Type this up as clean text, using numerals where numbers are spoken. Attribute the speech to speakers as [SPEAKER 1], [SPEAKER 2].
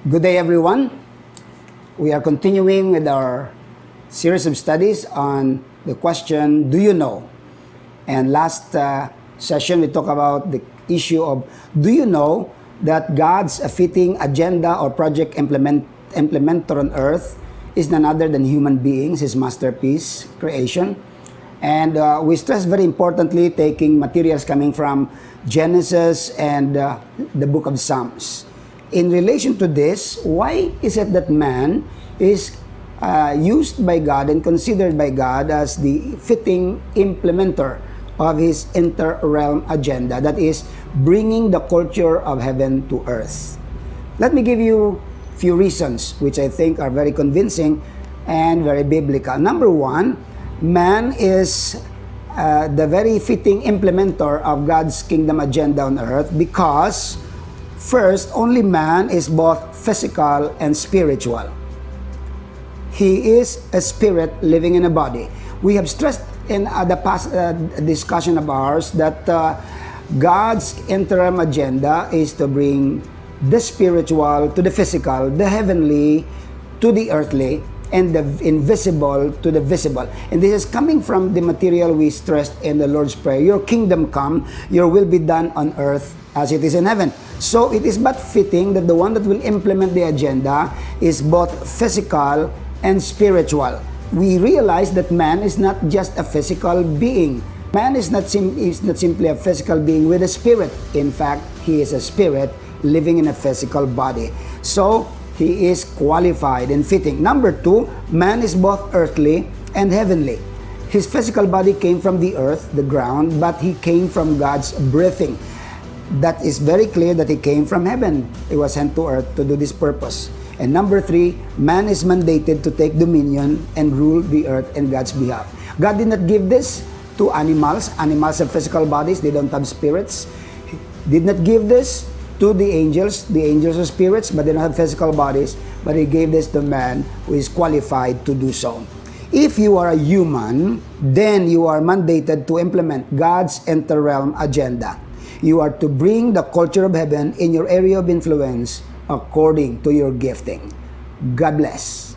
[SPEAKER 1] Good day, everyone. We are continuing with our series of studies on the question, do you know? And last session, we talked about the issue of, do you know that God's fitting agenda or project implementer on earth is none other than human beings, His masterpiece creation? And we stress very importantly taking materials coming from Genesis and the book of Psalms. In relation to this, why is it that man is used by God and considered by God as the fitting implementer of His inter-realm agenda, that is, bringing the culture of heaven to earth? Let me give you a few reasons which I think are very convincing and very biblical. Number one, man is the very fitting implementer of God's kingdom agenda on earth because first, only man is both physical and spiritual. He is a spirit living in a body. We have stressed in the past discussion of ours that God's interim agenda is to bring the spiritual to the physical, the heavenly to the earthly, and the invisible to the visible. And this is coming from the material we stressed in the Lord's Prayer. Your kingdom come, your will be done on earth as it is in heaven. So it is but fitting that the one that will implement the agenda is both physical and spiritual. We realize that man is not just a physical being. Man is not simply a physical being with a spirit. In fact, he is a spirit living in a physical body. So he is qualified and fitting. Number two, man is both earthly and heavenly. His physical body came from the earth, the ground, but he came from God's breathing. That is very clear that he came from heaven. He was sent to earth to do this purpose. And number three, man is mandated to take dominion and rule the earth in God's behalf. God did not give this to animals. Animals have physical bodies. They don't have spirits. He did not give this to the angels. The angels are spirits, but they don't have physical bodies. But he gave this to man who is qualified to do so. If you are a human, then you are mandated to implement God's inter-realm agenda. You are to bring the culture of heaven in your area of influence according to your gifting. God bless.